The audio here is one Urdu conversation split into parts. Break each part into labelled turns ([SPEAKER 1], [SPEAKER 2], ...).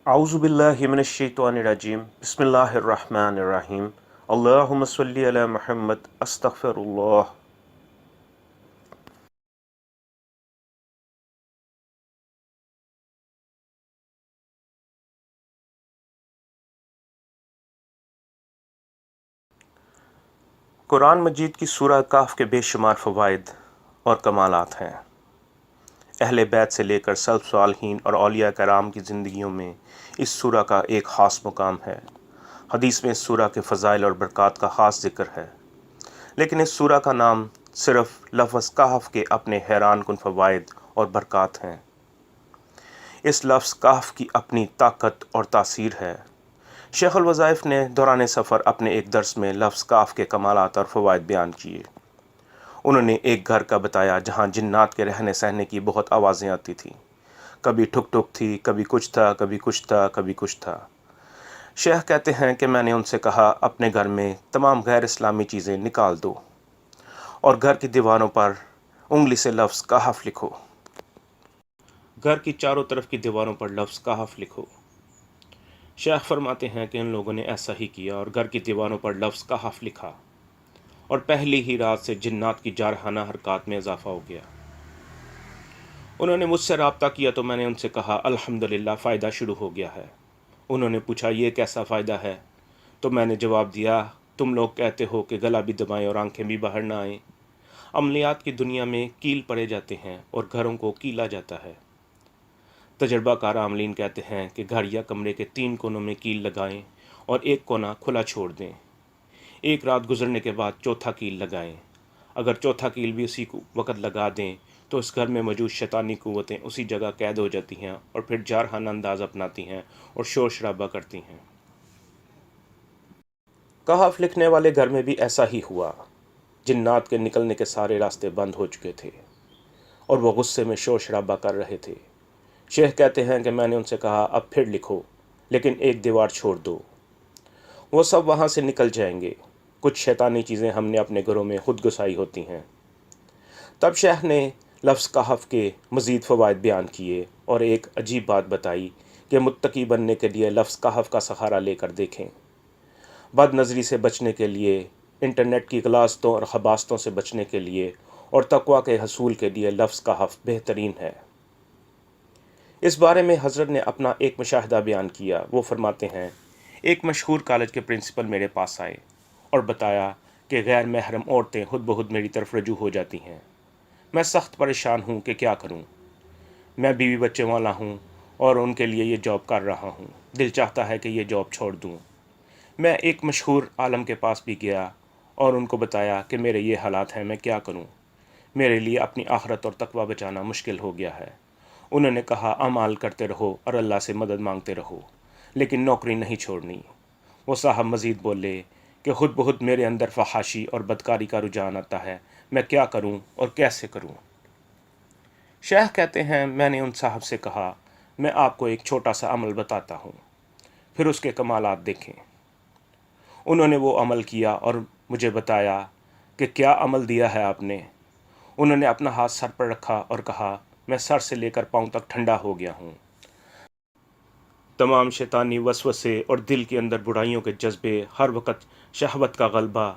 [SPEAKER 1] اعوذ باللہ من الشیطان الرجیم بسم اللہ الرحمن الرحیم اللہم صلی علی محمد استغفر اللہ۔ قرآن مجید کی سورہ کہف کے بے شمار فوائد اور کمالات ہیں۔ اہل بیت سے لے کر سلف صالحین اور اولیاء کرام کی زندگیوں میں اس سورہ کا ایک خاص مقام ہے۔ حدیث میں اس سورہ کے فضائل اور برکات کا خاص ذکر ہے، لیکن اس سورہ کا نام صرف لفظ کہف کے اپنے حیران کن فوائد اور برکات ہیں۔ اس لفظ کہف کی اپنی طاقت اور تاثیر ہے۔ شیخ الوظائف نے دوران سفر اپنے ایک درس میں لفظ کہف کے کمالات اور فوائد بیان کیے۔ انہوں نے ایک گھر کا بتایا جہاں جنات کے رہنے سہنے کی بہت آوازیں آتی تھیں، کبھی ٹھک ٹھک تھی، کبھی کچھ تھا، کبھی کچھ تھا، کبھی کچھ تھا۔ شیخ کہتے ہیں کہ میں نے ان سے کہا اپنے گھر میں تمام غیر اسلامی چیزیں نکال دو اور گھر کی دیواروں پر انگلی سے لفظ کہف لکھو۔ گھر کی چاروں طرف کی دیواروں پر لفظ کہف لکھو۔ شیخ فرماتے ہیں کہ ان لوگوں نے ایسا ہی کیا اور گھر کی دیواروں پر لفظ کہف لکھا، اور پہلی ہی رات سے جنات کی جارحانہ حرکات میں اضافہ ہو گیا۔ انہوں نے مجھ سے رابطہ کیا تو میں نے ان سے کہا الحمدللہ فائدہ شروع ہو گیا ہے۔ انہوں نے پوچھا یہ کیسا فائدہ ہے؟ تو میں نے جواب دیا تم لوگ کہتے ہو کہ گلا بھی دبائیں اور آنکھیں بھی باہر نہ آئیں۔ عملیات کی دنیا میں کیل پڑے جاتے ہیں اور گھروں کو کیلا جاتا ہے۔ تجربہ کار عاملین کہتے ہیں کہ گھر یا کمرے کے 3 کونوں میں کیل لگائیں اور ایک کونا کھلا چھوڑ دیں۔ ایک رات گزرنے کے بعد چوتھا کیل لگائیں۔ اگر چوتھا کیل بھی اسی وقت لگا دیں تو اس گھر میں موجود شیطانی قوتیں اسی جگہ قید ہو جاتی ہیں اور پھر جارحانہ انداز اپناتی ہیں اور شور شرابہ کرتی ہیں۔ کہف لکھنے والے گھر میں بھی ایسا ہی ہوا۔ جنات کے نکلنے کے سارے راستے بند ہو چکے تھے اور وہ غصے میں شور شرابہ کر رہے تھے۔ شیخ کہتے ہیں کہ میں نے ان سے کہا اب پھر لکھو، لیکن ایک دیوار چھوڑ دو، وہ سب وہاں سے نکل جائیں گے۔ کچھ شیطانی چیزیں ہم نے اپنے گھروں میں خود گسائی ہوتی ہیں۔ تب شیخ نے لفظ کہف کے مزید فوائد بیان کیے اور ایک عجیب بات بتائی کہ متقی بننے کے لیے لفظ کہف کا سہارا لے کر دیکھیں۔ بد نظری سے بچنے کے لیے، انٹرنیٹ کی غلاظتوں اور خباثتوں سے بچنے کے لیے اور تقویٰ کے حصول کے لیے لفظ کہف بہترین ہے۔ اس بارے میں حضرت نے اپنا ایک مشاہدہ بیان کیا۔ وہ فرماتے ہیں ایک مشہور کالج کے پرنسپل میرے پاس آئے اور بتایا کہ غیر محرم عورتیں خود بخود میری طرف رجوع ہو جاتی ہیں۔ میں سخت پریشان ہوں کہ کیا کروں۔ میں بیوی بچے والا ہوں اور ان کے لیے یہ جاب کر رہا ہوں۔ دل چاہتا ہے کہ یہ جاب چھوڑ دوں۔ میں ایک مشہور عالم کے پاس بھی گیا اور ان کو بتایا کہ میرے یہ حالات ہیں، میں کیا کروں۔ میرے لیے اپنی آخرت اور تقویٰ بچانا مشکل ہو گیا ہے۔ انہوں نے کہا اعمال کرتے رہو اور اللہ سے مدد مانگتے رہو، لیکن نوکری نہیں چھوڑنی۔ وہ صاحب مزید بولے کہ خود بخود میرے اندر فحاشی اور بدکاری کا رجحان آتا ہے، میں کیا کروں اور کیسے کروں۔ شیخ کہتے ہیں میں نے ان صاحب سے کہا میں آپ کو ایک چھوٹا سا عمل بتاتا ہوں، پھر اس کے کمالات دیکھیں۔ انہوں نے وہ عمل کیا اور مجھے بتایا کہ کیا عمل دیا ہے آپ نے۔ انہوں نے اپنا ہاتھ سر پر رکھا اور کہا میں سر سے لے کر پاؤں تک ٹھنڈا ہو گیا ہوں۔ تمام شیطانی وسوسے اور دل کے اندر برائیوں کے جذبے، ہر وقت شہوت کا غلبہ،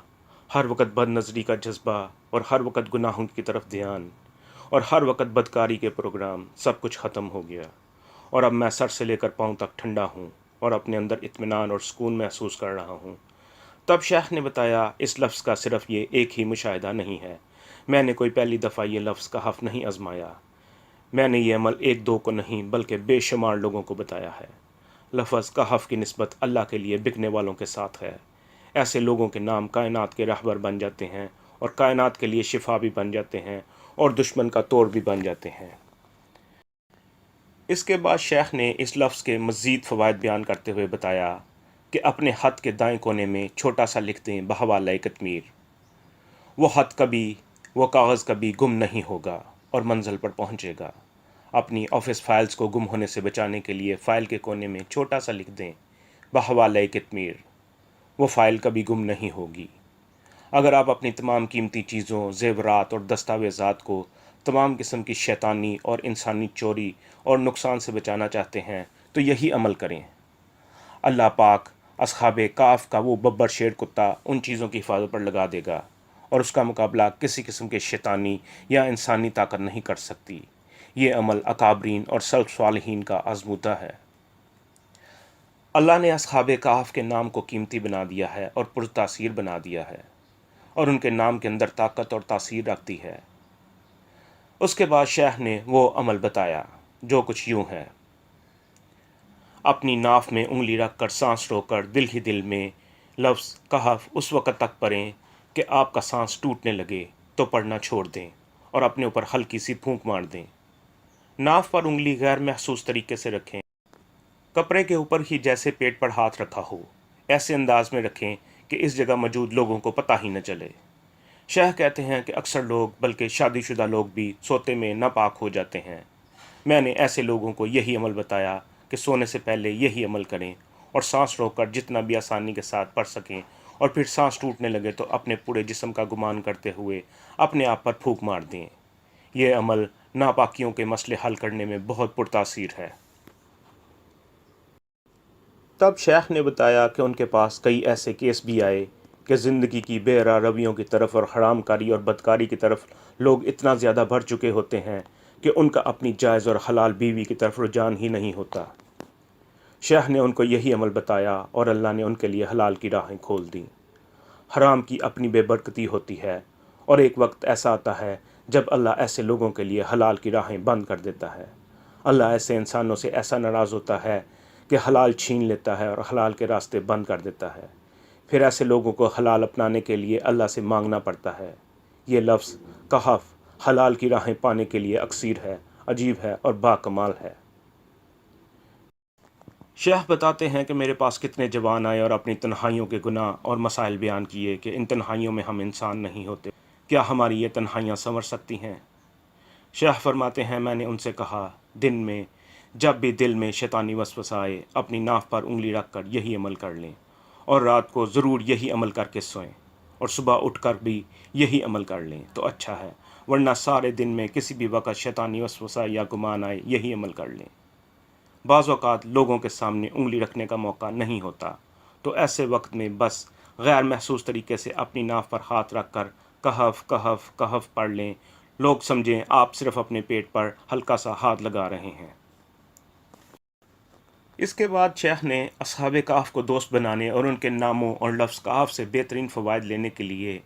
[SPEAKER 1] ہر وقت بد نظری کا جذبہ اور ہر وقت گناہوں کی طرف دھیان اور ہر وقت بدکاری کے پروگرام، سب کچھ ختم ہو گیا، اور اب میں سر سے لے کر پاؤں تک ٹھنڈا ہوں اور اپنے اندر اطمینان اور سکون محسوس کر رہا ہوں۔ تب شیخ نے بتایا اس لفظ کا صرف یہ ایک ہی مشاہدہ نہیں ہے۔ میں نے کوئی پہلی دفعہ یہ لفظ کہف نہیں آزمایا۔ میں نے یہ عمل ایک دو کو نہیں بلکہ بے شمار لوگوں کو بتایا ہے۔ لفظ کہف کی نسبت اللہ کے لیے بکنے والوں کے ساتھ ہے۔ ایسے لوگوں کے نام کائنات کے رہبر بن جاتے ہیں اور کائنات کے لیے شفا بھی بن جاتے ہیں اور دشمن کا توڑ بھی بن جاتے ہیں۔ اس کے بعد شیخ نے اس لفظ کے مزید فوائد بیان کرتے ہوئے بتایا کہ اپنے ہاتھ کے دائیں کونے میں چھوٹا سا لکھ دیں بحوالہ قطمیر۔ وہ خط کبھی، وہ کاغذ کبھی گم نہیں ہوگا اور منزل پر پہنچے گا۔ اپنی آفس فائلز کو گم ہونے سے بچانے کے لیے فائل کے کونے میں چھوٹا سا لکھ دیں بحوالہ قطمیر۔ وہ فائل کبھی گم نہیں ہوگی۔ اگر آپ اپنی تمام قیمتی چیزوں، زیورات اور دستاویزات کو تمام قسم کی شیطانی اور انسانی چوری اور نقصان سے بچانا چاہتے ہیں تو یہی عمل کریں۔ اللہ پاک اصحاب کہف کا وہ ببر شیر کتا ان چیزوں کی حفاظت پر لگا دے گا اور اس کا مقابلہ کسی قسم کے شیطانی یا انسانی طاقت نہیں کر سکتی۔ یہ عمل اکابرین اور سلف صالحین کا آزمودہ ہے۔ اللہ نے اصحاب کہف کے نام کو قیمتی بنا دیا ہے اور پرتاثیر بنا دیا ہے، اور ان کے نام کے اندر طاقت اور تاثیر رکھتی ہے۔ اس کے بعد شیخ نے وہ عمل بتایا جو کچھ یوں ہے: اپنی ناف میں انگلی رکھ کر سانس روک کر دل ہی دل میں لفظ کہف اس وقت تک پڑھیں کہ آپ کا سانس ٹوٹنے لگے تو پڑھنا چھوڑ دیں اور اپنے اوپر ہلکی سی پھونک مار دیں۔ ناف پر انگلی غیر محسوس طریقے سے رکھیں، کپڑے کے اوپر ہی جیسے پیٹ پر ہاتھ رکھا ہو، ایسے انداز میں رکھیں کہ اس جگہ موجود لوگوں کو پتہ ہی نہ چلے۔ شیخ کہتے ہیں کہ اکثر لوگ بلکہ شادی شدہ لوگ بھی سوتے میں ناپاک ہو جاتے ہیں۔ میں نے ایسے لوگوں کو یہی عمل بتایا کہ سونے سے پہلے یہی عمل کریں اور سانس روک کر جتنا بھی آسانی کے ساتھ پڑھ سکیں، اور پھر سانس ٹوٹنے لگے تو اپنے پورے جسم کا گمان کرتے ہوئے اپنے آپ پر پھونک مار دیں۔ یہ عمل ناپاکیوں کے مسئلے حل کرنے میں بہت پرتاثیر ہے۔ تب شیخ نے بتایا کہ ان کے پاس کئی ایسے کیس بھی آئے کہ زندگی کی بے راہ رویوں کی طرف اور حرام کاری اور بدکاری کی طرف لوگ اتنا زیادہ بڑھ چکے ہوتے ہیں کہ ان کا اپنی جائز اور حلال بیوی کی طرف رجحان ہی نہیں ہوتا۔ شیخ نے ان کو یہی عمل بتایا اور اللہ نے ان کے لیے حلال کی راہیں کھول دیں۔ حرام کی اپنی بے برکتی ہوتی ہے، اور ایک وقت ایسا آتا ہے جب اللہ ایسے لوگوں کے لیے حلال کی راہیں بند کر دیتا ہے۔ اللہ ایسے انسانوں سے ایسا ناراض ہوتا ہے کہ حلال چھین لیتا ہے اور حلال کے راستے بند کر دیتا ہے۔ پھر ایسے لوگوں کو حلال اپنانے کے لیے اللہ سے مانگنا پڑتا ہے۔ یہ لفظ کہف حلال کی راہیں پانے کے لیے اکثیر ہے، عجیب ہے اور با کمال ہے۔ شیخ بتاتے ہیں کہ میرے پاس کتنے جوان آئے اور اپنی تنہائیوں کے گناہ اور مسائل بیان کیے کہ ان تنہائیوں میں ہم انسان نہیں ہوتے، کیا ہماری یہ تنہائیاں سنور سکتی ہیں؟ شیخ فرماتے ہیں میں نے ان سے کہا، دن میں جب بھی دل میں شیطانی وسوسہ آئے اپنی ناف پر انگلی رکھ کر یہی عمل کر لیں، اور رات کو ضرور یہی عمل کر کے سوئیں، اور صبح اٹھ کر بھی یہی عمل کر لیں تو اچھا ہے، ورنہ سارے دن میں کسی بھی وقت شیطانی وسوسہ یا گمان آئے یہی عمل کر لیں۔ بعض اوقات لوگوں کے سامنے انگلی رکھنے کا موقع نہیں ہوتا، تو ایسے وقت میں بس غیر محسوس طریقے سے اپنی ناف پر ہاتھ رکھ کر کہف کہف کہف پڑھ لیں، لوگ سمجھیں آپ صرف اپنے پیٹ پر ہلکا سا ہاتھ لگا رہے ہیں۔ اس کے بعد شیخ نے اصحاب کہف کو دوست بنانے اور ان کے ناموں اور لفظ کہف سے بہترین فوائد لینے کے لیے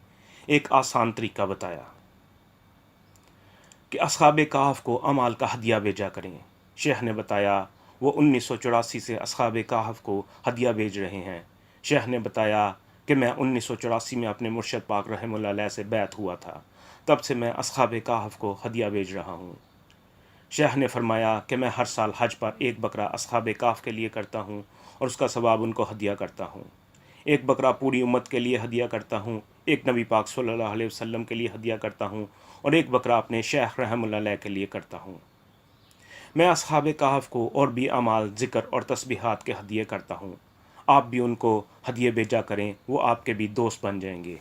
[SPEAKER 1] ایک آسان طریقہ بتایا کہ اصحاب کہف کو اعمال کا ہدیہ بھیجا کریں۔ شیخ نے بتایا وہ 1984 سے اصحاب کہف کو ہدیہ بھیج رہے ہیں۔ شیخ نے بتایا کہ میں 1984 میں اپنے مرشد پاک رحمہ اللہ علیہ سے بیعت ہوا تھا، تب سے میں اصحاب کہف کو ہدیہ بھیج رہا ہوں۔ شیخ نے فرمایا کہ میں ہر سال حج پر ایک بکرا اصحاب کہف کے لیے کرتا ہوں اور اس کا ثواب ان کو ہدیہ کرتا ہوں۔ ایک بکرا پوری امت کے لیے ہدیہ کرتا ہوں، ایک نبی پاک صلی اللہ علیہ وسلم کے لیے ہدیہ کرتا ہوں، اور ایک بکرا اپنے شیخ رحمہ اللہ علیہ کے لیے کرتا ہوں۔ میں اصحاب کہف کو اور بھی اعمال، ذکر اور تسبیحات کے ہدیے کرتا ہوں۔ آپ بھی ان کو ہدیے بھیجا کریں، وہ آپ کے بھی دوست بن جائیں گے۔